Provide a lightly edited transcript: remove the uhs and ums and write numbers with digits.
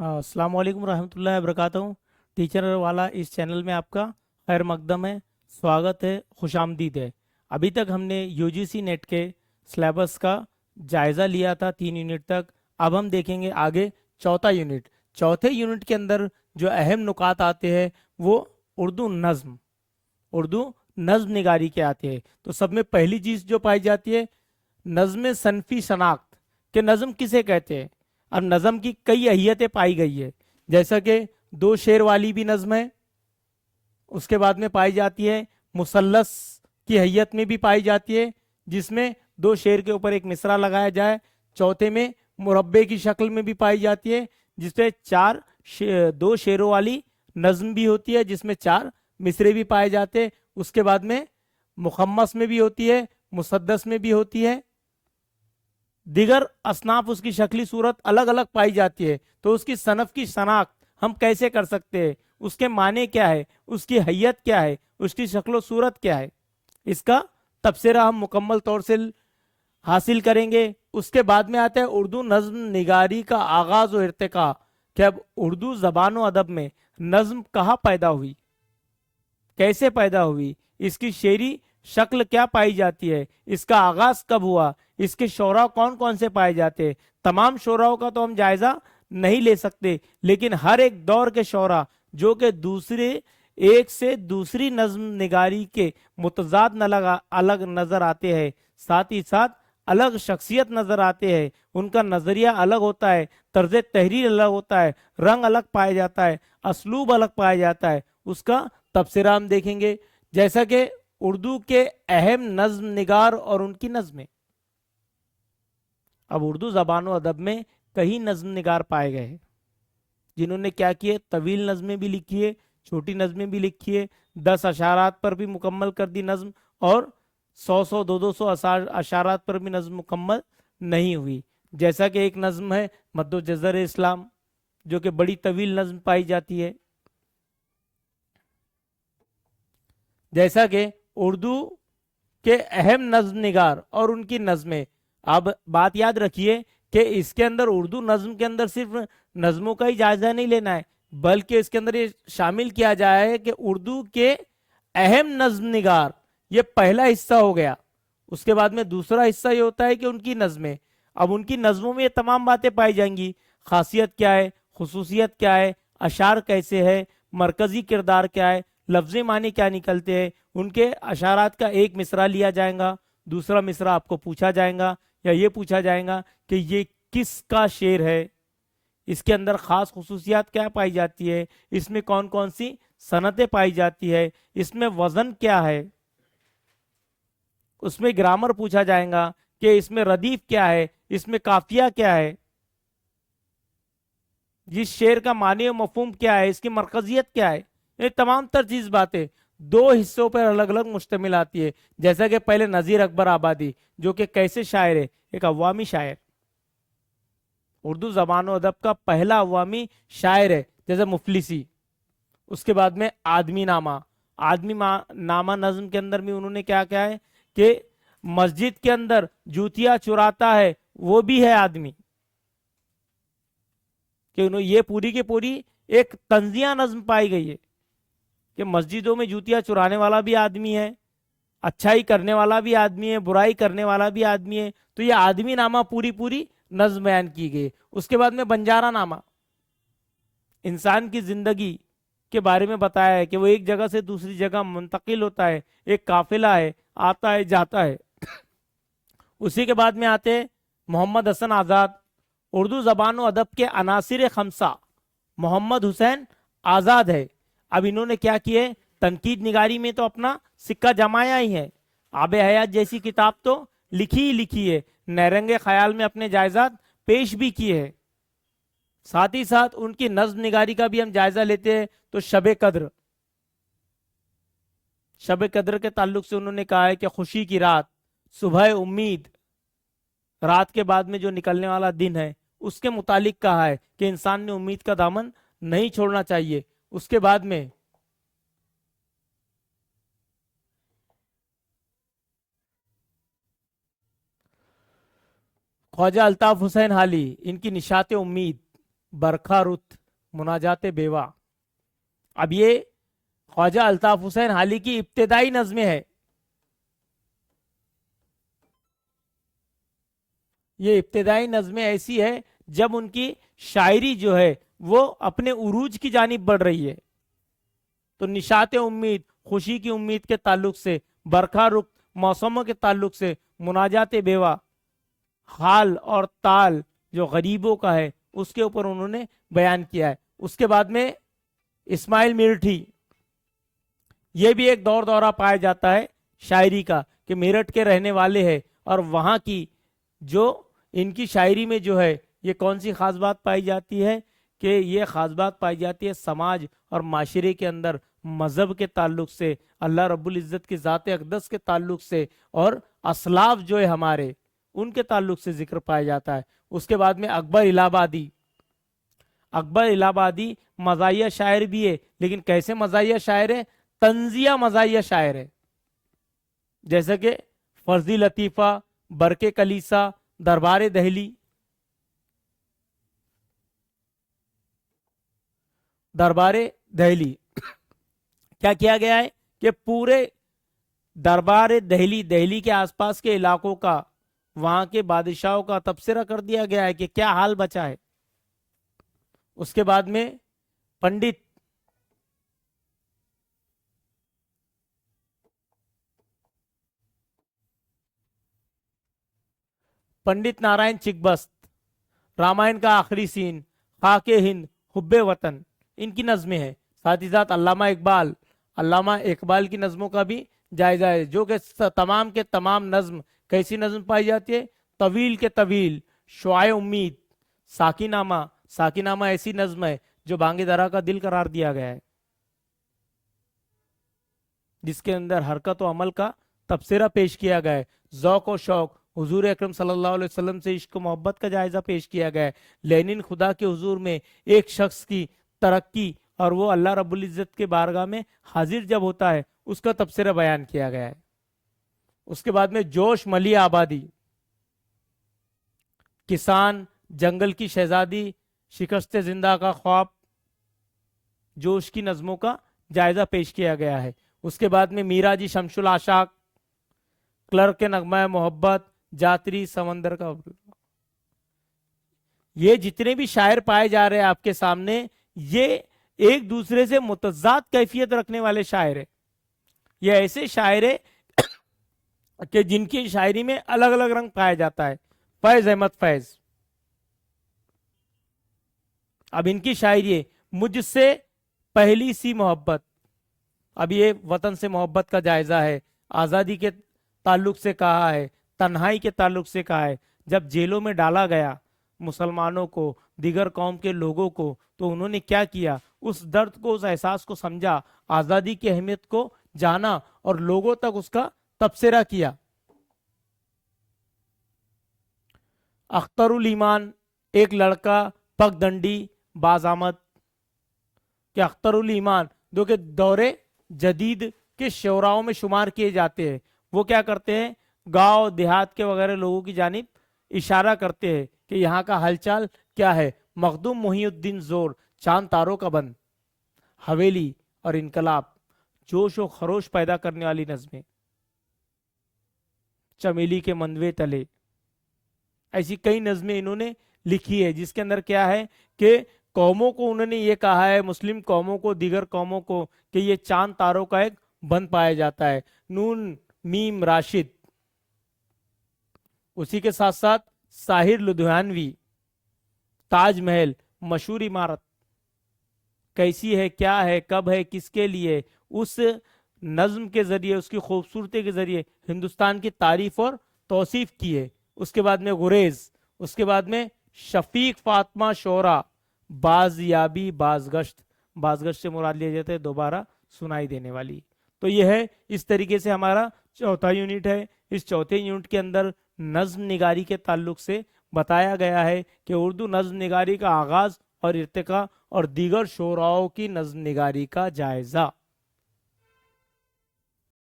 अस्सलाम वालेकुम रहमतुल्लाहि व बरकातहू। टीचर वाला इस चैनल में आपका खैर मकदम है, स्वागत है, खुशामदीद है। अभी तक हमने यूजीसी नेट के सिलेबस का जायज़ा लिया था 3 यूनिट तक। अब हम देखेंगे आगे चौथा यूनिट। चौथे यूनिट के अंदर जो अहम नुकात आते हैं वो उर्दू नज़्म, उर्दू नज़्म निगारी के आते हैं। तो सब में पहली चीज़ जो पाई जाती है नज़्म सनफी शनाख्त के नज़्म किसे कहते हैं। अब नज़्म की कई अहियतें पाई गई है, जैसा कि 2 शेर वाली भी नज़्म है, उसके बाद में पाई जाती है मुसल्लस की हैयत में भी पाई जाती है, जिसमें 2 शेर के ऊपर एक मिसरा लगाया जाए। चौथे में मुरब्बे की शक्ल में भी पाई जाती है, जिसपे 2 शेरों वाली नज़्म भी होती है, जिसमें 4 मिसरे भी पाए जाते हैं। उसके बाद में मुखम्मस में भी होती है, मुसद्दस में भी होती है। दिगर असनाफ उसकी शक्ली सूरत अलग अलग पाई जाती है। तो उसकी सनफ की शनाख्त हम कैसे कर सकते हैं, उसके माने क्या है, उसकी हैयत क्या है, उसकी शक्ल सूरत क्या है, इसका तबसरा हम मुकम्मल तौर से हासिल करेंगे। उसके बाद में आता है उर्दू नज़्म निगारी का आगाज और इर्तिका, कि अब उर्दू जबान व अदब में नज़्म कहाँ पैदा हुई, कैसे पैदा हुई, इसकी शेरी शक्ल क्या पाई जाती है, इसका आगाज कब हुआ, इसके शोरा कौन कौन से पाए जाते हैं। तमाम शोराओं का तो हम जायजा नहीं ले सकते, लेकिन हर एक दौर के शोरा जो कि दूसरे एक से दूसरी नज़्म निगारी के मुतजाद अलग नजर आते हैं, साथ ही साथ अलग शख्सियत नजर आते हैं, उनका नजरिया अलग होता है, तर्ज तहरीर अलग होता है, रंग अलग पाया जाता है, असलूब अलग पाया जाता है, उसका तबसरा हम देखेंगे। जैसा कि उर्दू के अहम नज्म निगार और उनकी नज़में। अब उर्दू जबान व अदब में कई नज्म निगार पाए गए हैं, जिन्होंने क्या किए, तवील नज़में भी लिखी है, छोटी नज़में भी लिखी है, 10 अशारात पर भी मुकम्मल कर दी नज़्म, और 100 200 अशारात पर भी नज़्म मुकम्मल नहीं हुई। जैसा कि एक नज़्म है मद्दो जज़र इस्लाम, जो कि बड़ी तवील नज़्म पाई जाती है। जैसा कि उर्दू के अहम नज़्म निगार और उनकी नज़में। अब बात याद रखिए कि इसके अंदर उर्दू नज़्म के अंदर सिर्फ नज़मों का ही जायजा नहीं लेना है, बल्कि इसके अंदर ये शामिल किया जाए कि उर्दू के अहम नज़्म निगार, ये पहला हिस्सा हो गया। उसके बाद में दूसरा हिस्सा ये होता है कि उनकी नज़में। अब उनकी नज़मों में ये तमाम बातें पाई जाएंगी, खासियत क्या है, खुसूसियत क्या है, अशार कैसे है, मरकजी किरदार क्या है, लफ्ज़ माने क्या निकलते हैं। उनके अशारात का एक मिसरा लिया जाएगा, दूसरा मिसरा आपको पूछा जाएगा या ये पूछा जाएगा कि ये किसका शेर है, इसके अंदर खास खुसूसियात क्या पाई जाती है, इसमें कौन कौन सी सनतें पाई जाती है, इसमें वजन क्या है, उसमें ग्रामर पूछा जाएगा कि इसमें रदीफ क्या है, इसमें काफिया क्या है, जिस शेर का मानी और मफहूम क्या है, इसकी मरकजियत क्या है। ये तमाम तर चीज बातें 2 हिस्सों पर अलग अलग मुश्तमिल आती है। जैसा कि पहले नजीर अकबर आबादी, जो कि कैसे शायर है, एक अवामी शायर, उर्दू जबान और अदब का पहला अवामी शायर है, जैसे मुफलिसी। उसके बाद में नामा नज्म के अंदर भी उन्होंने क्या क्या है कि मस्जिद के अंदर जूतियां चुराता है वो भी है आदमी, कि उन्होंने ये पूरी की पूरी एक तंजिया नज्म पाई गई है कि मस्जिदों में जूतियां चुराने वाला भी आदमी है, अच्छाई करने वाला भी आदमी है, बुराई करने वाला भी आदमी है। तो ये आदमी नामा पूरी पूरी नज्म बयान की गई। उसके बाद में बंजारा नामा, इंसान की जिंदगी के बारे में बताया है कि वो एक जगह से दूसरी जगह मुंतकिल होता है, एक काफिला है, आता है जाता है। उसी के बाद में आते हैं मोहम्मद हसन आज़ाद, उर्दू जबान व अदब के अनासिर खमसा मोहम्मद हुसैन आज़ाद है। अब इन्होंने क्या किए, तनकीद निगारी में तो अपना सिक्का जमाया ही है, आबे हयात जैसी किताब तो लिखी ही लिखी है, नहरंगे ख्याल में अपने जायजात पेश भी किए हैं। साथ ही साथ उनकी नज्म निगारी का भी हम जायजा लेते हैं तो शब कद्र के ताल्लुक से उन्होंने कहा है कि खुशी की रात, सुबह उम्मीद, रात के बाद में जो निकलने वाला दिन है, उसके मुतालिक कहा है कि इंसान ने उम्मीद का दामन नहीं छोड़ना चाहिए। उसके बाद में ख्वाजा अल्ताफ हुसैन हाली, इनकी निशात उम्मीद, बरखा रुत, मुनाजात बेवा। अब ये ख्वाजा अल्ताफ हुसैन हाली की इब्तिदाई नज़्में है। ये इब्तिदाई नज़्में ऐसी है जब उनकी शायरी जो है वो अपने उरूज की जानिब बढ़ रही है। तो निशात उम्मीद, खुशी की उम्मीद के ताल्लुक से, बरखा रुख, मौसमों के ताल्लुक से, मुनाजात बेवा, हाल और ताल जो गरीबों का है उसके ऊपर उन्होंने बयान किया है। उसके बाद में इस्माइल मिर्ठी, ये भी एक दौर दौरा पाया जाता है शायरी का कि मेरठ के रहने वाले हैं और वहाँ की जो इनकी शायरी में जो है ये कौन सी खास बात पाई जाती है कि ये खास बात पाई जाती है समाज और माशरे के अंदर मजहब के ताल्लुक से, अल्लाह रब्बुल इज़्ज़त की ज़ात अक़दस के ताल्लुक से और असलाफ जो है हमारे उनके ताल्लुक से जिक्र पाया जाता है। उसके बाद में अकबर इलाहाबादी, अकबर इलाहाबादी मज़ाहिया शायर भी है, लेकिन कैसे मज़ाहिया शायर है? तंजिया मज़ाहिया शायर है, जैसे कि फर्जी लतीफ़ा, बरके कलीसा, दरबार दहली। दरबार दहली क्या किया गया है कि पूरे दरबार दहली, दहली के आसपास के इलाकों का, वहां के बादशाहों का तबसरा कर दिया गया है कि क्या हाल बचा है। उसके बाद में पंडित पंडित नारायण चिकबस्त, रामायण का आखिरी सीन, खाके हिंद, हुब्बे वतन, इनकी नज़में हैं। साथ ही साथ अल्लामा इकबाल की नज़मों का भी जायजा है, जो कि तमाम के तमाम नज़म कैसी नज़म पाई जाती है? तवील के तवील, शुआए उम्मीद, साकिनामा। साकिनामा ऐसी नज़म है जो बांगे दरा का दिल करार दिया गया है, जिसके अंदर हरकत व अमल का तबसरा पेश किया गया है। ज़ौक़ व शौक़, हुजूर अकरम सल्लल्लाहु अलैहि वसल्लम से इश्क मोहब्बत का जायजा पेश किया गया है। लेनिन खुदा के हुजूर में एक शख्स की तरक्की और वो अल्लाह रब्बुल इज़्ज़त के बारगाह में हाजिर जब होता है उसका तबसरा बयान किया गया है। उसके बाद में जोश मली आबादी, किसान, जंगल की शहजादी, शिकस्त जिंदा का ख्वाब, जोश की नज़मों का जायजा पेश किया गया है। उसके बाद में मीरा जी शमशुल आशाक, क्लर्क के नगमा मोहब्बत, जातरी, समंदर का। ये जितने भी शायर पाए जा रहे हैं आपके सामने, ये एक दूसरे से मुतज़ाद कैफियत रखने वाले शायर है। ये ऐसे शायर है कि जिनकी शायरी में अलग अलग रंग पाया जाता है। फैज अहमद फैज, अब इनकी शायरी है मुझसे पहली सी मोहब्बत। अब ये वतन से मोहब्बत का जायजा है, आज़ादी के ताल्लुक से कहा है, तन्हाई के ताल्लुक से कहा है। जब जेलों में डाला गया मुसलमानों को, दीगर कौम के लोगों को, तो उन्होंने क्या किया? उस दर्द को, उस एहसास को समझा, आज़ादी की अहमियत को जाना और लोगों तक उसका तबसरा किया। अख्तरुल ईमान, एक लड़का पगडंडी बाजामत, कि अख्तरुल ईमान जो कि दौरे जदीद के शोराओं में शुमार किए जाते हैं, वो क्या करते हैं? गांव देहात के वगैरह लोगों की जानिब इशारा करते हैं कि यहाँ का हालचाल क्या है। मखदूम मुहिउद्दीन जोर, चांद तारों का बंद, हवेली और इनकलाब, जोश और खरोश पैदा करने वाली नज़में, चमेली के मंदवे तले, ऐसी कई नज़में इन्होंने लिखी है, जिसके अंदर क्या है कि कौमों को उन्होंने ये कहा है, मुस्लिम कौमों को, दीगर कौमों को, कि ये चांद तारों का एक बंद पाया जाता है। नून मीम राशिद, उसी के साथ साथ साहिर लुधियानवी, ताजमहल, मशहूर इमारत कैसी है, क्या है, कब है, किसके लिए, उस नज्म के जरिए, उसकी खूबसूरती के जरिए हिंदुस्तान की तारीफ और तौसीफ की है। उसके बाद में गुरेज, उसके बाद में शफीक फातिमा शोरा, बाजियाबी बाजगश्त, बाजगश्त से मुराद लिया जाता है दोबारा सुनाई देने वाली। तो यह है, इस तरीके से हमारा चौथा यूनिट है। इस चौथे यूनिट के अंदर नज्म निगारी के ताल्लुक से बताया गया है कि उर्दू नज्म निगारी का आगाज और इर्तिका और दीगर शोराओं की नज्म निगारी का जायजा।